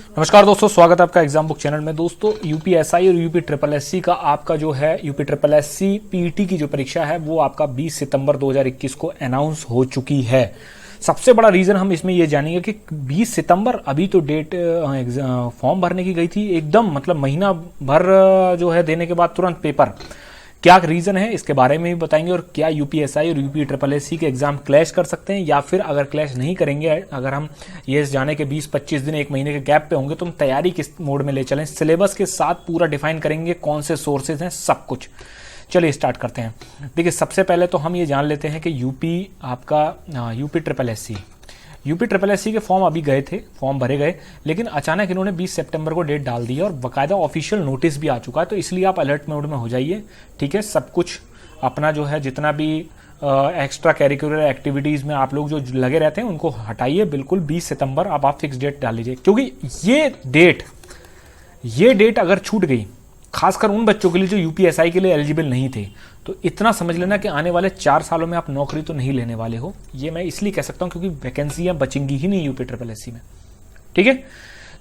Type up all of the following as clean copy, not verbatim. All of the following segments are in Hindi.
नमस्कार दोस्तों, स्वागत है आपका एग्जाम बुक चैनल में। दोस्तों यूपीएसआई और यूपी ट्रिपल एससी का आपका जो है यूपी ट्रिपल एससी पीईटी की जो परीक्षा है वो आपका 20 सितंबर 2021 को अनाउंस हो चुकी है। सबसे बड़ा रीजन हम इसमें ये जानेंगे कि 20 सितंबर अभी तो डेट फॉर्म भरने की गई थी, एकदम मतलब महीना भर जो है देने के बाद तुरंत पेपर। क्या रीजन है इसके बारे में भी बताएंगे, और क्या यूपीएसआई और यूपी ट्रिपल एससी के एग्जाम क्लैश कर सकते हैं, या फिर अगर क्लैश नहीं करेंगे, अगर हम ये जाने के 20-25 दिन एक महीने के गैप पे होंगे तो हम तैयारी किस मोड में ले चलें, सिलेबस के साथ पूरा डिफाइन करेंगे, कौन से सोर्सेज हैं, सब कुछ। चलिए स्टार्ट करते हैं। देखिए सबसे पहले तो हम ये जान लेते हैं कि यूपी ट्रिपल एससी के फॉर्म अभी गए थे, फॉर्म भरे गए, लेकिन अचानक इन्होंने 20 सितंबर को डेट डाल दी है और बाकायदा ऑफिशियल नोटिस भी आ चुका है, तो इसलिए आप अलर्ट मोड में हो जाइए। ठीक है, सब कुछ अपना जो है जितना भी एक्स्ट्रा कैरिकुलर एक्टिविटीज़ में आप लोग जो लगे रहते हैं उनको हटाइए। बिल्कुल 20 सितंबर अब आप फिक्स डेट डाल लीजिए, क्योंकि ये डेट अगर छूट गई, खासकर उन बच्चों के लिए जो यूपीएसआई के लिए एलिजिबल नहीं थे, तो इतना समझ लेना कि आने वाले 4 सालों में आप नौकरी तो नहीं लेने वाले हो। ये मैं इसलिए कह सकता हूं क्योंकि वैकेंसियां बचेंगी ही नहीं यूपी ट्रिपल एससी में। ठीक है,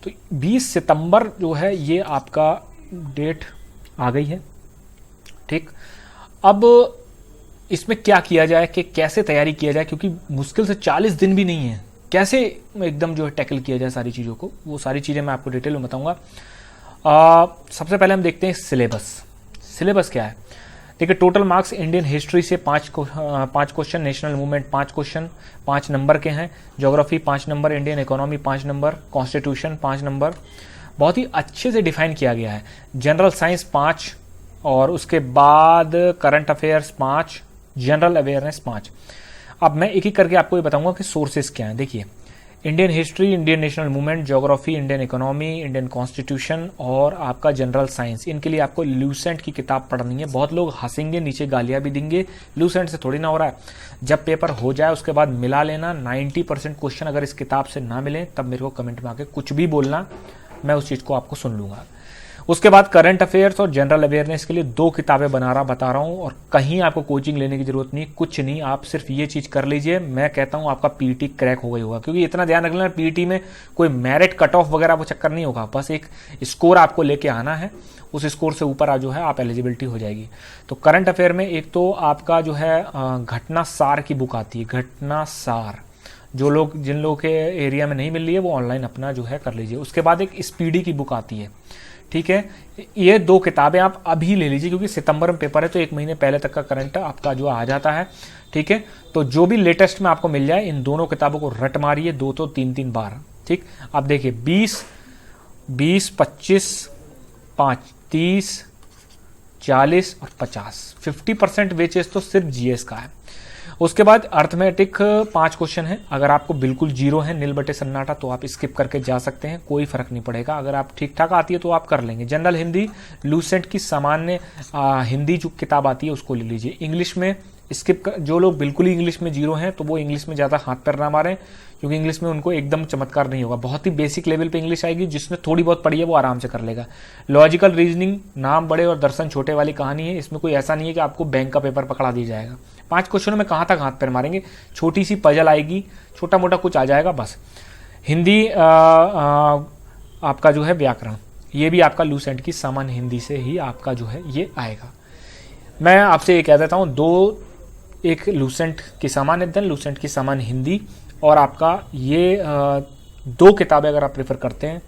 तो 20 सितंबर जो है ये आपका डेट आ गई है। ठीक, अब इसमें क्या किया जाए कि कैसे तैयारी किया जाए, क्योंकि मुश्किल से 40 दिन भी नहीं है, कैसे एकदम जो है टैकल किया जाए सारी चीज़ों को, वो सारी चीज़ें मैं आपको डिटेल में बताऊंगा। सबसे पहले हम देखते हैं सिलेबस क्या है। देखिए टोटल मार्क्स इंडियन हिस्ट्री से 5 question, national movement 5 question 5 number के हैं, geography 5 number, Indian economy 5 number, constitution 5 number, बहुत ही अच्छे से डिफाइन किया गया है। जनरल साइंस 5 और उसके बाद करंट अफेयर्स 5, जनरल अवेयरनेस 5। अब मैं एक एक करके आपको ये बताऊंगा कि सोर्सेज क्या हैं। देखिए Indian history, Indian national movement, geography, Indian economy, Indian constitution और आपका जनरल साइंस, इनके लिए आपको लूसेंट की किताब पढ़नी है। बहुत लोग हंसेंगे, नीचे गालियां भी देंगे, लूसेंट से थोड़ी ना हो रहा है। जब पेपर हो जाए उसके बाद मिला लेना। 90% क्वेश्चन अगर इस किताब से ना मिले तब मेरे को कमेंट में आके कुछ भी बोलना, मैं उस चीज़ को आपको सुन लूंगा। उसके बाद करंट अफेयर्स और जनरल अवेयरनेस के लिए 2 किताबें बता रहा हूं, और कहीं आपको कोचिंग लेने की जरूरत नहीं, कुछ नहीं, आप सिर्फ ये चीज कर लीजिए। मैं कहता हूं आपका पीईटी क्रैक हो गई होगा, क्योंकि इतना ध्यान रख लेना पीईटी में कोई मेरिट कट ऑफ वगैरह वो चक्कर नहीं होगा, बस एक स्कोर आपको लेके आना है, उस स्कोर से ऊपर जो है आप एलिजिबिलिटी हो जाएगी। तो करंट अफेयर में एक तो आपका जो है घटना सार की बुक आती है, घटना सार, जिन लोगों के एरिया में नहीं मिल रही है वो ऑनलाइन अपना जो है कर लीजिए। उसके बाद एक स्पीडी की बुक आती है। ठीक है, ये 2 किताबें आप अभी ले लीजिए, क्योंकि सितंबर में पेपर है तो 1 महीने पहले तक का करंट आपका जो आ जाता है। ठीक है, तो जो भी लेटेस्ट में आपको मिल जाए इन दोनों किताबों को रट मारिए 2 तो 3 बार। ठीक, अब देखिए 20, 25, 5, 30, 40 और 50% वेचेस तो सिर्फ जीएस का है। उसके बाद अर्थमेटिक 5 क्वेश्चन है, अगर आपको बिल्कुल जीरो है, नील बटे सन्नाटा, तो आप स्किप करके जा सकते हैं, कोई फर्क नहीं पड़ेगा। अगर आप ठीक ठाक आती है तो आप कर लेंगे। जनरल हिंदी, लूसेंट की सामान्य हिंदी जो किताब आती है उसको ले लीजिए। इंग्लिश में स्किप जो लोग बिल्कुल ही इंग्लिश में जीरो हैं तो वो इंग्लिश में ज़्यादा हाथ पैर ना मारें, क्योंकि इंग्लिश में उनको एकदम चमत्कार नहीं होगा, बहुत ही बेसिक लेवल पे इंग्लिश आएगी। जिसने थोड़ी बहुत पढ़ी है वो आराम से कर लेगा। लॉजिकल रीजनिंग, नाम बड़े और दर्शन छोटे वाली कहानी है, इसमें कोई ऐसा नहीं है कि आपको बैंक का पेपर पकड़ा दिया जाएगा। 5 क्वेश्चनों में कहाँ तक हाथ पैर मारेंगे, छोटी सी पजल आएगी, छोटा मोटा कुछ आ जाएगा बस। हिंदी आपका जो है व्याकरण, ये भी आपका लूसेंट की सामान्य हिंदी से ही आपका जो है ये आएगा। मैं आपसे ये कह देता हूँ, एक लूसेंट की सामान्य अध्ययन, लूसेंट की सामान्य हिंदी, और आपका ये 2 किताबें अगर आप प्रेफर करते हैं,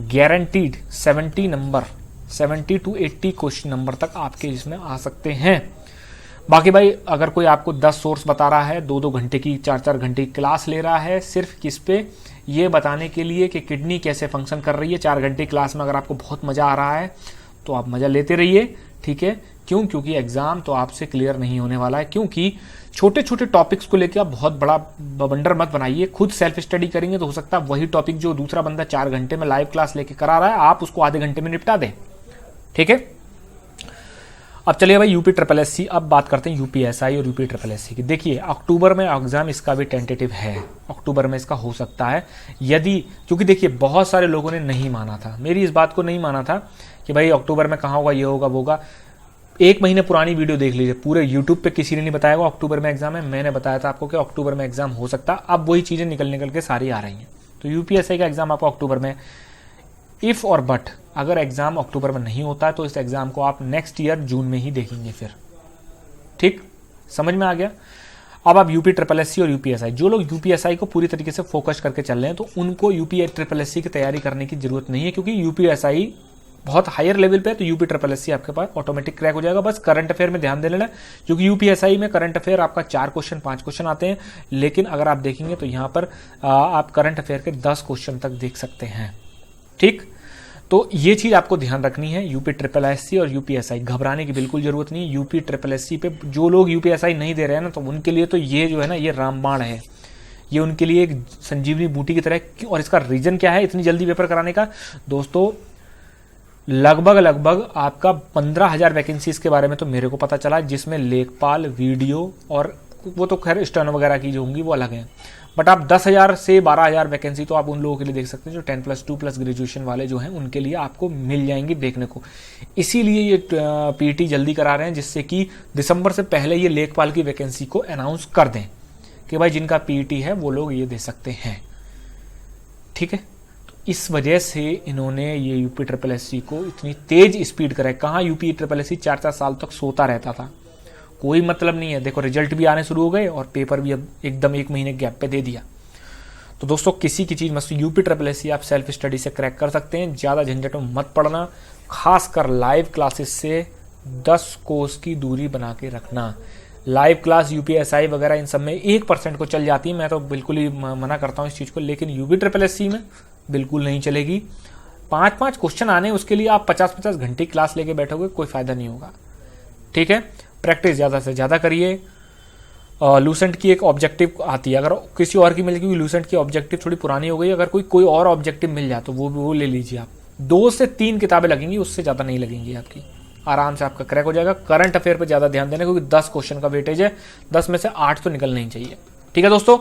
गारंटीड 70 to 80 क्वेश्चन नंबर तक आपके इसमें आ सकते हैं। बाकी भाई अगर कोई आपको 10 सोर्स बता रहा है, 2-2 घंटे की, 4-4 घंटे की क्लास ले रहा है सिर्फ किस पे, ये बताने के लिए कि किडनी कैसे फंक्शन कर रही है, 4 घंटे की क्लास में अगर आपको बहुत मजा आ रहा है तो आप मजा लेते रहिए। ठीक है, क्यों? क्योंकि एग्जाम तो आपसे क्लियर नहीं होने वाला है, क्योंकि छोटे छोटे टॉपिक्स को लेकर आप बहुत बड़ा बवंडर मत बनाइए। खुद सेल्फ स्टडी करेंगे तो हो सकता है वही टॉपिक जो दूसरा बंदा 4 घंटे में लाइव क्लास लेके करा रहा है, आप उसको आधे घंटे में निपटा दें। ठीक है, अब चलिए भाई यूपी ट्रिपल एससी, अब बात करते हैं यूपीएसआई और यूपी ट्रिपल एससी की। देखिए अक्टूबर में एग्जाम इसका भी टेंटेटिव है, अक्टूबर में इसका हो सकता है, यदि, क्योंकि देखिए बहुत सारे लोगों ने नहीं माना था, मेरी इस बात को नहीं माना था कि भाई अक्टूबर में कहाँ होगा, ये होगा वो होगा। 1 महीने पुरानी वीडियो देख लीजिए, पूरे यूट्यूब पे किसी ने नहीं बताया अक्टूबर में एग्जाम है, मैंने बताया था आपको कि अक्टूबर में एग्जाम हो सकता है। अब वही चीजें निकल के सारी आ रही हैं, तो यूपीएसआई का एग्जाम आपको अक्टूबर में इफ़ और बट अगर एग्ज़ाम अक्टूबर में नहीं होता है तो इस एग्ज़ाम को आप नेक्स्ट ईयर जून में ही देखेंगे फिर। ठीक, समझ में आ गया। अब आप यूपी ट्रिपल एस सी और यूपीएसआई, जो लोग यूपीएसआई को पूरी तरीके से फोकस करके चल रहे हैं तो उनको यूपी ट्रिपल एस सी की तैयारी करने की जरूरत नहीं है, क्योंकि यूपीएसआई बहुत हायर लेवल पे है, तो यूपी ट्रिपल एस सी आपके पास ऑटोमेटिक क्रैक हो जाएगा। बस करंट अफेयर में ध्यान दे लेना, क्योंकि यूपीएसआई में करंट अफेयर आपका 4 क्वेश्चन 5 क्वेश्चन आते हैं, लेकिन अगर आप देखेंगे तो यहाँ पर आप करंट अफेयर के 10 क्वेश्चन तक देख सकते हैं। ठीक, तो ये चीज आपको ध्यान रखनी है। यूपी ट्रिपल एस सी और यूपीएसआई, घबराने की बिल्कुल जरूरत नहीं। यूपी ट्रिपल एस सी पे जो लोग यूपीएसआई नहीं दे रहे हैं ना, तो उनके लिए तो ये जो है ना, ये रामबाण है, ये उनके लिए एक संजीवनी बूटी की तरह। और इसका रीजन क्या है इतनी जल्दी पेपर कराने का? दोस्तों, लगभग आपका 15,000 वैकेंसीज के बारे में तो मेरे को पता चला, जिसमें लेखपाल, वीडियो और वो तो खैर स्टेनो वगैरह की जो होंगी वो अलग हैं, बट आप 10,000 से 12,000 वैकेंसी तो आप उन लोगों के लिए देख सकते हैं जो 10+2+ ग्रेजुएशन वाले जो हैं, उनके लिए आपको मिल जाएंगी देखने को। इसीलिए ये पीटी जल्दी करा रहे हैं, जिससे कि दिसंबर से पहले ये लेखपाल की वैकेंसी को अनाउंस कर दें कि भाई जिनका पीटी है वो लोग ये दे सकते हैं। ठीक है, तो इस वजह से इन्होंने ये यूपी ट्रिपल एस सी को इतनी तेज स्पीड कराई। कहाँ यूपी ट्रिपल एस सी 4-4 साल तक सोता रहता था, कोई मतलब नहीं है। देखो रिजल्ट भी आने शुरू हो गए और पेपर भी अब एकदम 1 महीने गैप पे दे दिया। तो दोस्तों, किसी की चीज़ मत, यूपी ट्रिपल एस सी आप सेल्फ स्टडी से क्रैक कर सकते हैं। ज़्यादा झंझट में मत पड़ना, खासकर लाइव क्लासेस से 10 कोस की दूरी बना के रखना। लाइव क्लास यूपीएसआई वगैरह इन सब में 1% को चल जाती है, मैं तो बिल्कुल ही मना करता हूँ इस चीज़ को, लेकिन यूपी ट्रिपल एस सी में बिल्कुल नहीं चलेगी। 5-5 क्वेश्चन आने, उसके लिए आप 50-50 घंटे क्लास लेके बैठोगे, कोई फायदा नहीं होगा। ठीक है, प्रैक्टिस ज़्यादा से ज़्यादा करिए। लूसेंट की एक ऑब्जेक्टिव आती है, अगर किसी और की मिल गई, लूसेंट की ऑब्जेक्टिव थोड़ी पुरानी हो गई, अगर कोई और ऑब्जेक्टिव मिल जाए तो वो ले लीजिए आप। 2 से 3 किताबें लगेंगी, उससे ज़्यादा नहीं लगेंगी आपकी, आराम से आपका क्रैक हो जाएगा। करंट अफेयर पे ज़्यादा ध्यान देना, क्योंकि 10 क्वेश्चन का वेटेज है, 10 में से 8 तो निकलना ही चाहिए। ठीक है दोस्तों,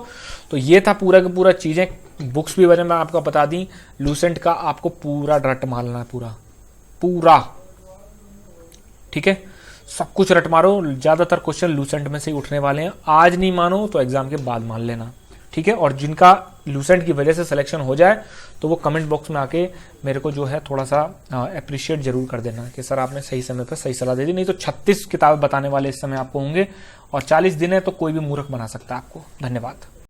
तो ये था पूरा का पूरा चीज़ें। बुक्स भी वजह मैं आपको बता दी, लूसेंट का आपको पूरा रट मारना है, पूरा। ठीक है, सब कुछ रट मारो। ज़्यादातर क्वेश्चन लूसेंट में से ही उठने वाले हैं, आज नहीं मानो तो एग्जाम के बाद मान लेना। ठीक है, और जिनका लूसेंट की वजह से सिलेक्शन हो जाए तो वो कमेंट बॉक्स में आके मेरे को जो है थोड़ा सा अप्रिशिएट जरूर कर देना कि सर आपने सही समय पर सही सलाह दे दी। नहीं तो 36 किताबें बताने वाले इस समय आपको होंगे, और 40 दिन है तो कोई भी मूर्ख बना सकता है आपको। धन्यवाद।